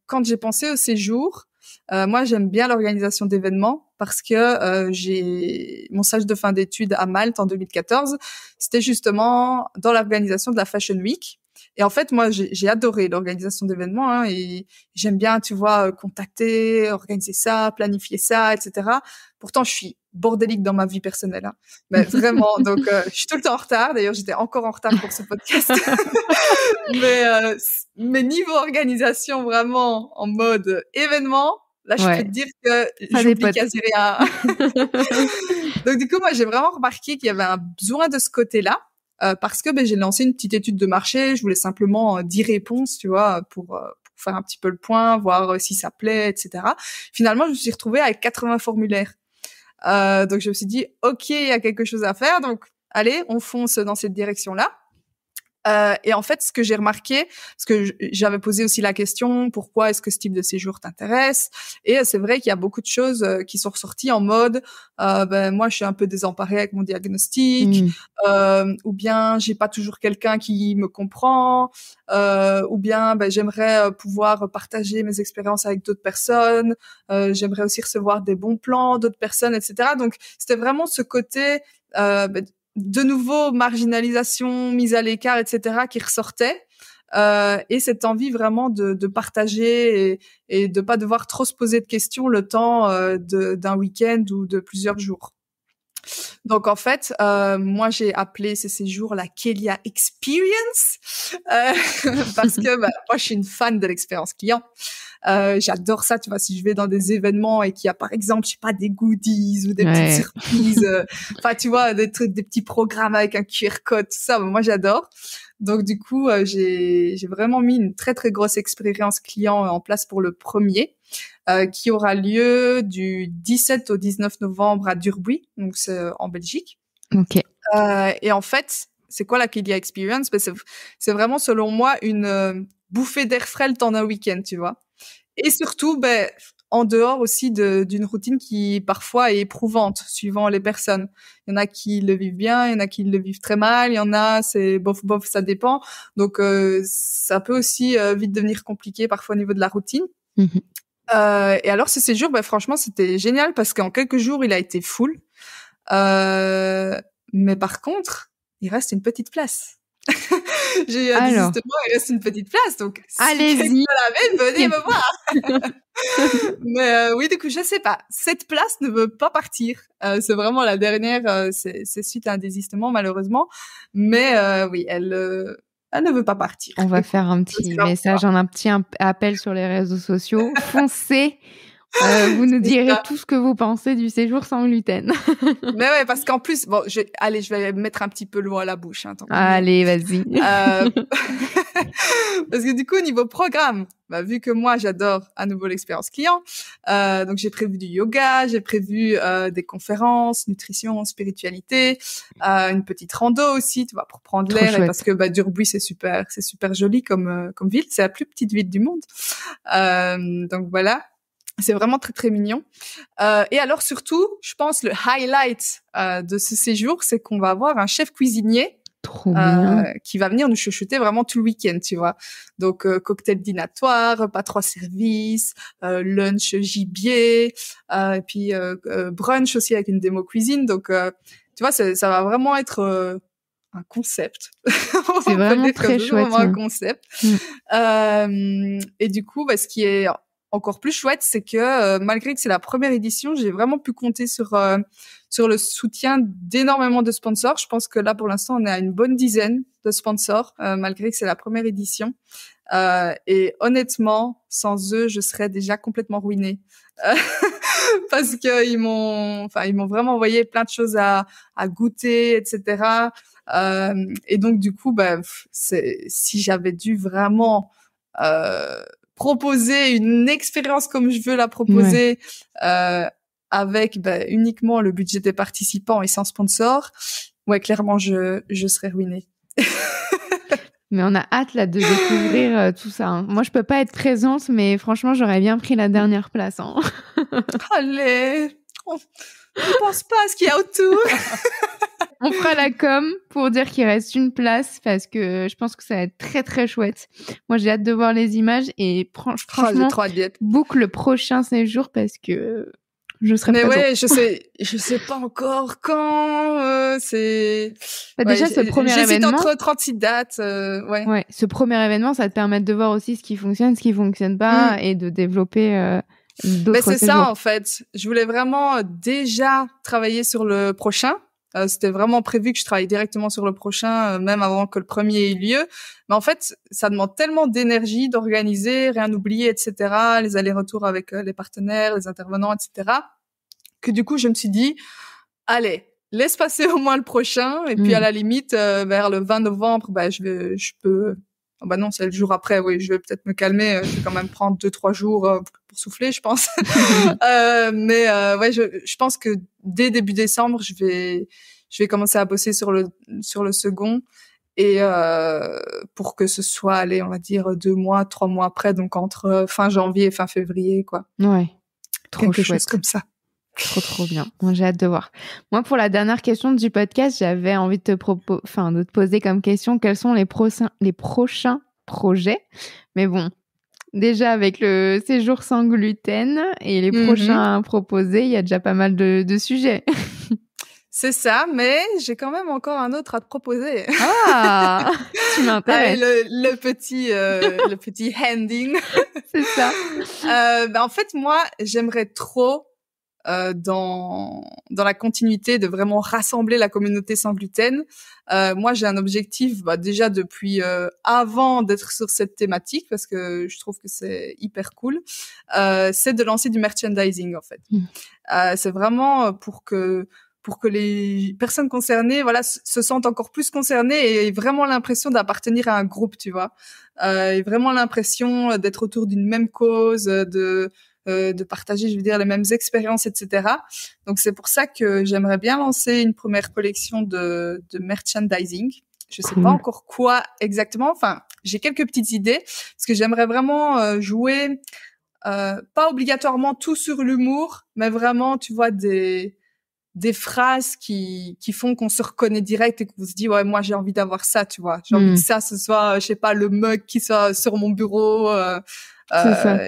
quand j'ai pensé au séjour, moi, j'aime bien l'organisation d'événements parce que j'ai mon stage de fin d'études à Malte en 2014. C'était justement dans l'organisation de la Fashion Week. Et en fait, moi, j'ai adoré l'organisation d'événements et j'aime bien, tu vois, contacter, organiser ça, planifier ça, etc. Pourtant, je suis bordélique dans ma vie personnelle, mais vraiment. Donc, je suis tout le temps en retard. D'ailleurs, j'étais encore en retard pour ce podcast. mais niveau organisation, vraiment en mode événement, là, je peux te dire que j'oublie quasi rien. Donc, du coup, moi, j'ai vraiment remarqué qu'il y avait un besoin de ce côté-là. Parce que j'ai lancé une petite étude de marché, je voulais simplement 10 réponses, tu vois, pour faire un petit peu le point, voir si ça plaît, etc. Finalement, je me suis retrouvée avec 80 formulaires. Donc je me suis dit, ok, il y a quelque chose à faire, donc allez, on fonce dans cette direction-là. Et en fait, ce que j'ai remarqué, parce que j'avais posé aussi la question, pourquoi est-ce que ce type de séjour t'intéresse? Et c'est vrai qu'il y a beaucoup de choses qui sont ressorties en mode, moi, je suis un peu désemparée avec mon diagnostic, ou bien j'ai pas toujours quelqu'un qui me comprend, ou bien j'aimerais pouvoir partager mes expériences avec d'autres personnes, j'aimerais aussi recevoir des bons plans d'autres personnes, etc. Donc, c'était vraiment ce côté de nouveau marginalisation, mise à l'écart, etc., qui ressortait, et cette envie vraiment de partager et de pas devoir trop se poser de questions le temps d'un week-end ou de plusieurs jours. Donc en fait, moi j'ai appelé ces séjours la Kélia Experience parce que moi je suis une fan de l'expérience client. J'adore ça, tu vois, si je vais dans des événements et qu'il y a par exemple, je sais pas, des goodies ou des petites surprises, tu vois, des petits programmes avec un QR code, tout ça, moi j'adore. Donc du coup, j'ai vraiment mis une très très grosse expérience client en place pour le premier, qui aura lieu du 17 au 19 novembre à Durbuy, donc c'est en Belgique. Ok. Et en fait, c'est quoi la Kélia Experience? C'est vraiment, selon moi, une bouffée d'air frais le temps d'un week-end, tu vois. Et surtout, en dehors aussi d'une routine qui parfois est éprouvante, suivant les personnes. Il y en a qui le vivent bien, il y en a qui le vivent très mal, il y en a, c'est bof, ça dépend. Donc, ça peut aussi vite devenir compliqué parfois au niveau de la routine. Et alors, ce séjour, franchement, c'était génial parce qu'en quelques jours, il a été full. Mais par contre, il reste une petite place. J'ai eu un désistement, il reste une petite place, donc allez-y, venez me voir. Mais oui, du coup, je sais pas. Cette place ne veut pas partir. C'est vraiment la dernière. C'est suite à un désistement, malheureusement. Mais oui, elle ne veut pas partir. On va faire un petit message, un petit appel sur les réseaux sociaux. Foncez, Vous nous direz tout ce que vous pensez du séjour sans gluten. Mais ouais, parce qu'en plus, bon, je vais mettre un petit peu l'eau à la bouche. Hein, allez, vas-y. Parce que du coup, au niveau programme, vu que moi, j'adore à nouveau l'expérience client, donc j'ai prévu du yoga, j'ai prévu des conférences, nutrition, spiritualité, une petite rando aussi, tu vois, pour prendre l'air, et parce que Durbuy, c'est super joli comme ville, c'est la plus petite ville du monde. Donc voilà. C'est vraiment très, très mignon. Et alors, surtout, je pense le highlight de ce séjour, c'est qu'on va avoir un chef cuisinier qui va venir nous chuchoter vraiment tout le week-end, tu vois. Donc, cocktail dînatoire, repas 3 services, lunch gibier, et puis brunch aussi avec une démo cuisine. Donc, tu vois, ça va vraiment être un concept. C'est vraiment très chouette. Vraiment un concept. Et du coup, ce qui est encore plus chouette, c'est que malgré que c'est la première édition, j'ai vraiment pu compter sur le soutien d'énormément de sponsors. Je pense que là, pour l'instant, on est à une bonne dizaine de sponsors, malgré que c'est la première édition. Et honnêtement, sans eux, je serais déjà complètement ruinée. Parce que ils m'ont vraiment envoyé plein de choses à goûter, etc. Et donc, du coup, si j'avais dû vraiment proposer une expérience comme je veux la proposer, avec uniquement le budget des participants et sans sponsor, ouais, clairement, je serais ruinée. Mais on a hâte là de découvrir tout ça. Hein. Moi, je peux pas être présente, mais franchement, j'aurais bien pris la dernière place. Hein. Allez, je pense pas à ce qu'il y a autour. On fera la com pour dire qu'il reste une place parce que je pense que ça va être très très chouette. Moi, j'ai hâte de voir les images et franchement, book le prochain séjour parce que je serai présente. Mais ouais, je sais pas encore quand. C'est. Déjà, ce premier événement. J'hésite entre 36 dates. Ouais, ce premier événement, ça va te permettre de voir aussi ce qui fonctionne, ce qui fonctionne pas et de développer. D'autres c'est séjours. ça en fait. Je voulais vraiment déjà travailler sur le prochain. C'était vraiment prévu que je travaille directement sur le prochain, même avant que le premier ait eu lieu. Mais en fait, ça demande tellement d'énergie d'organiser, rien oublier, etc. Les allers-retours avec les partenaires, les intervenants, etc. Que du coup, je me suis dit, allez, laisse passer au moins le prochain. Et puis à la limite, vers le 20 novembre, je peux. Oh non, c'est le jour après. Oui, je vais peut-être me calmer. Je vais quand même prendre 2-3 jours pour souffler, je pense. Mais je pense que dès début décembre, je vais commencer à bosser sur le second et pour que ce soit, allez, on va dire 2 mois, 3 mois après, donc entre fin janvier et fin février, quoi. Ouais. Trop quelque chouette. chose comme ça. Trop bien. Moi, j'ai hâte de voir. Moi, pour la dernière question du podcast, j'avais envie de te poser comme question quels sont les prochains projets. Mais bon, déjà avec le séjour sans gluten et les prochains proposés, il y a déjà pas mal de sujets. C'est ça, mais j'ai quand même encore un autre à te proposer. Ah, tu m'intéresses. Le petit handing. C'est ça. En fait, moi, j'aimerais trop dans la continuité de vraiment rassembler la communauté sans gluten. Moi, j'ai un objectif déjà depuis avant d'être sur cette thématique parce que je trouve que c'est hyper cool. C'est de lancer du merchandising en fait. C'est vraiment pour que les personnes concernées, se sentent encore plus concernées et aient vraiment l'impression d'appartenir à un groupe, tu vois. Et vraiment l'impression d'être autour d'une même cause, de partager, je veux dire, les mêmes expériences, etc. Donc, c'est pour ça que j'aimerais bien lancer une première collection de merchandising. Je sais pas encore quoi exactement. Enfin, j'ai quelques petites idées parce que j'aimerais vraiment jouer, pas obligatoirement tout sur l'humour, mais vraiment, tu vois, des phrases qui font qu'on se reconnaît direct et qu'on se dit, ouais, moi, j'ai envie d'avoir ça, tu vois. J'ai envie que ça, ce soit, je sais pas, le mug qui soit sur mon bureau,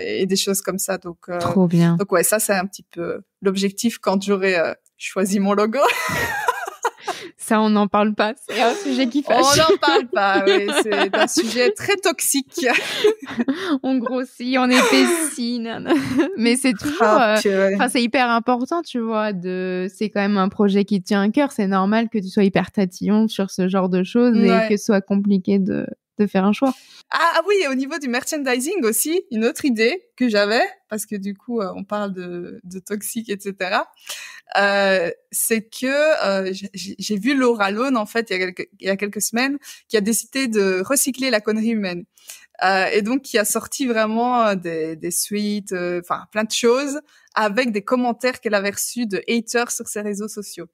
et des choses comme ça. Donc, trop bien. Donc ouais, ça c'est un petit peu l'objectif quand j'aurai choisi mon logo. Ça, on n'en parle pas. C'est un sujet qui fâche. On n'en parle pas, oui. C'est un sujet très toxique. On grossit, on épaissit. Mais c'est toujours... c'est hyper important, tu vois. C'est quand même un projet qui te tient à cœur. C'est normal que tu sois hyper tatillon sur ce genre de choses et que ce soit compliqué de de faire un choix. Ah oui, et au niveau du merchandising aussi, une autre idée que j'avais, parce que du coup, on parle de toxique, etc. C'est que j'ai vu Laura Lone, en fait, il y a quelques semaines, qui a décidé de recycler la connerie humaine. Et donc, qui a sorti vraiment des suites, enfin, plein de choses, avec des commentaires qu'elle avait reçus de haters sur ses réseaux sociaux.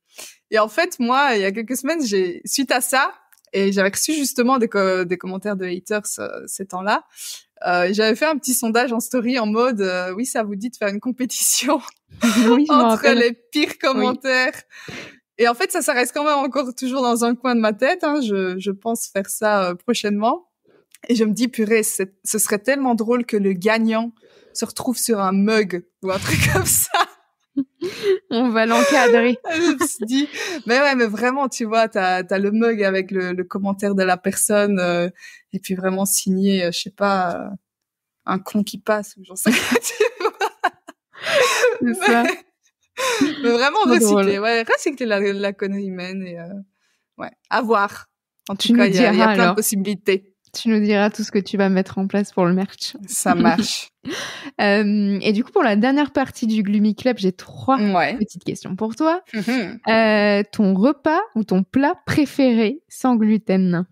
Et en fait, moi, il y a quelques semaines, suite à ça, et j'avais reçu justement des commentaires de haters ces temps-là. J'avais fait un petit sondage en story en mode oui, ça vous dit de faire une compétition Oui, je m'en entre rappelle. les pires commentaires. Oui. Et en fait, ça reste quand même encore toujours dans un coin de ma tête. Hein. Je pense faire ça prochainement. Et je me dis, purée, ce serait tellement drôle que le gagnant se retrouve sur un mug ou un truc comme ça. On va l'encadrer. Je me suis dit, mais ouais, mais vraiment, tu vois, t'as le mug avec le commentaire de la personne, et puis vraiment signé, je sais pas, un con qui passe, ou j'en sais pas, tu vois. C'est ça. Mais vraiment Trop recycler, drôle. ouais, recycler la connerie humaine et, ouais, à voir. En Tu tout cas, nous il y a diras, plein alors. de possibilités. Tu nous diras tout ce que tu vas mettre en place pour le merch. Ça marche. Et du coup, pour la dernière partie du Gloomy Club, j'ai 3 Ouais. petites questions pour toi. Mm-hmm. Ton repas ou ton plat préféré sans gluten?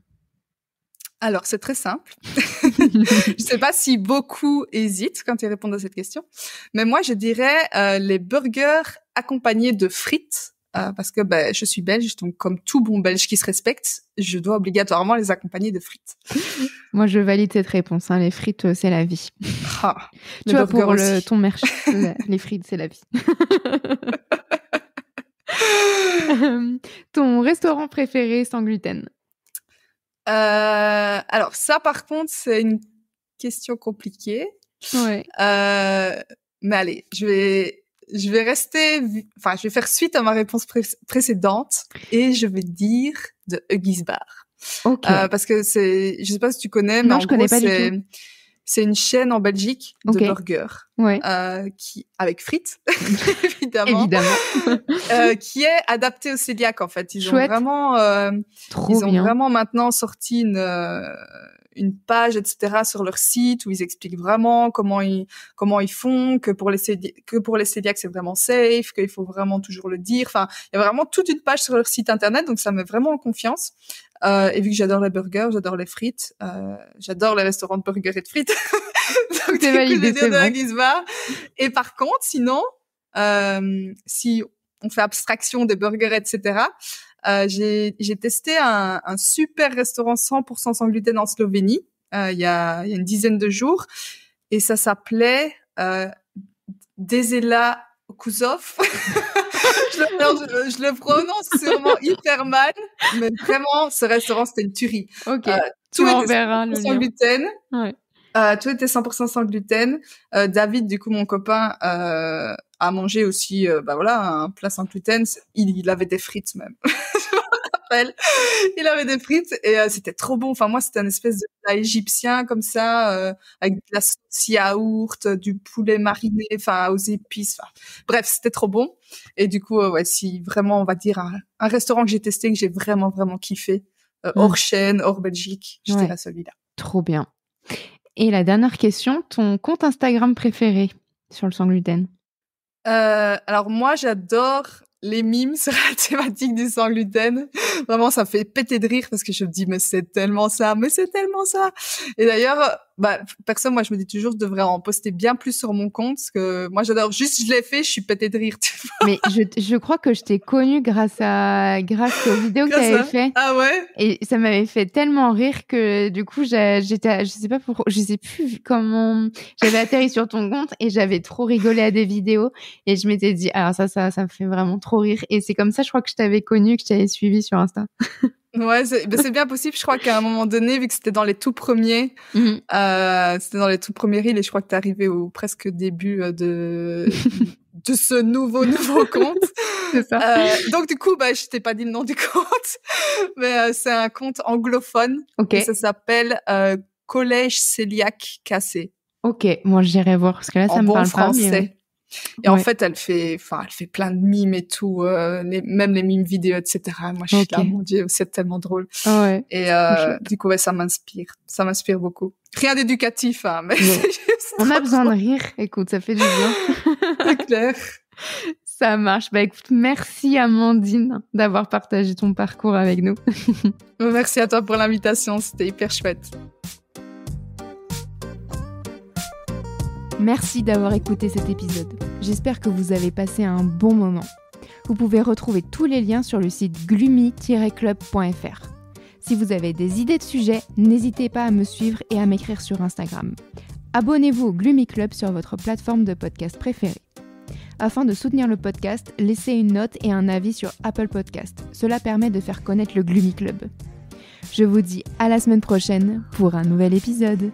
Alors, c'est très simple. Je sais pas si beaucoup hésitent quand ils répondent à cette question, mais moi, je dirais les burgers accompagnés de frites, parce que je suis belge, donc comme tout bon belge qui se respecte, je dois obligatoirement les accompagner de frites. Moi, je valide cette réponse. Hein. Les frites, c'est la vie. Ah, Tu vois, pour ton merch, les frites, c'est la vie. Ton restaurant préféré sans gluten? Alors ça, par contre, c'est une question compliquée. Ouais. Mais allez, je vais rester, enfin, je vais faire suite à ma réponse précédente et je vais dire de Huggies Bar. Ok. Parce que je sais pas si tu connais, mais non, en je gros, connais pas du tout. C'est une chaîne en Belgique de burgers, ouais. Avec frites, évidemment, qui est adaptée au cœliaque en fait. Ils Chouette. ont vraiment maintenant sorti une page, etc. sur leur site où ils expliquent vraiment comment ils font, que pour les cœliaques c'est vraiment safe, qu'il faut vraiment toujours le dire. Enfin, il y a vraiment toute une page sur leur site internet, donc ça met vraiment en confiance. Et vu que j'adore les burgers, j'adore les frites, j'adore les restaurants de burgers et de frites. Donc c'est validé, c'est bon. Bar. Et par contre, sinon, si on fait abstraction des burgers, etc., j'ai testé un super restaurant 100% sans gluten en Slovénie il y a une dizaine de jours, et ça s'appelait Desela Kuzov. je le prononce sûrement hyper mal, mais vraiment, ce restaurant, c'était une tuerie. Ok, tout tu verras le sans lien. gluten. Ouais. Tout était 100% sans gluten. David, du coup, mon copain, a mangé aussi, un plat sans gluten. Il avait des frites même. Je me rappelle. Il avait des frites et c'était trop bon. Enfin, moi, c'était un espèce de plat égyptien comme ça, avec de la sauce yaourt, du poulet mariné, enfin, aux épices. Enfin, bref, c'était trop bon. Et du coup, si vraiment, on va dire un restaurant que j'ai testé, que j'ai vraiment, vraiment kiffé, hors chaîne, hors Belgique, je dirais celui-là. Trop bien. Et la dernière question, ton compte Instagram préféré sur le sans gluten? Alors moi, j'adore les mimes sur la thématique du sans gluten. Vraiment, ça me fait péter de rire parce que je me dis, mais c'est tellement ça. Et d'ailleurs, personne, moi, je me dis toujours, je devrais en poster bien plus sur mon compte parce que moi, j'adore. Juste, je l'ai fait, je suis pété de rire, tu vois. Mais je crois que je t'ai connue grâce aux vidéos que t'avais fait. Ah ouais? Et ça m'avait fait tellement rire que du coup, je sais plus comment j'avais atterri sur ton compte et j'avais trop rigolé à des vidéos et je m'étais dit, alors ça me fait vraiment trop rire. Et c'est comme ça, je crois que je t'avais connue, que je t'avais suivi sur Insta. Ouais, c'est bien possible. Je crois qu'à un moment donné, vu que c'était dans les tout premiers, c'était dans les tout premiers reels et je crois que t'es arrivé au presque début de ce nouveau compte. C'est ça. Donc du coup, je t'ai pas dit le nom du compte, mais c'est un compte anglophone. Ok. Et ça s'appelle Collège Cœliaque Cassé. Ok, moi j'irai voir parce que là ça me parle français. pas. Mais... Et en fait, elle fait plein de mimes et tout, même les mimes vidéo, etc. Moi, je suis là, mon Dieu, c'est tellement drôle. Ouais. Et du coup, ça m'inspire beaucoup. Rien d'éducatif, hein, mais c'est juste on a besoin de rire. Écoute, ça fait du bien. C'est clair. Ça marche. Bah écoute, merci Amandine d'avoir partagé ton parcours avec nous. Merci à toi pour l'invitation, c'était hyper chouette. Merci d'avoir écouté cet épisode. J'espère que vous avez passé un bon moment. Vous pouvez retrouver tous les liens sur le site gloomy-club.fr. Si vous avez des idées de sujets, n'hésitez pas à me suivre et à m'écrire sur Instagram. Abonnez-vous au Gloomy Club sur votre plateforme de podcast préférée. Afin de soutenir le podcast, laissez une note et un avis sur Apple Podcast. Cela permet de faire connaître le Gloomy Club. Je vous dis à la semaine prochaine pour un nouvel épisode.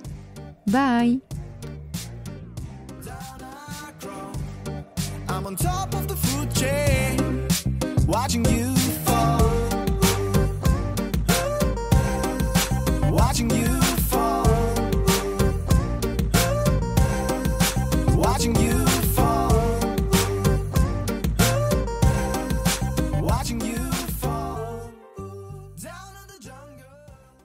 Bye! I'm on top of the food chain, watching you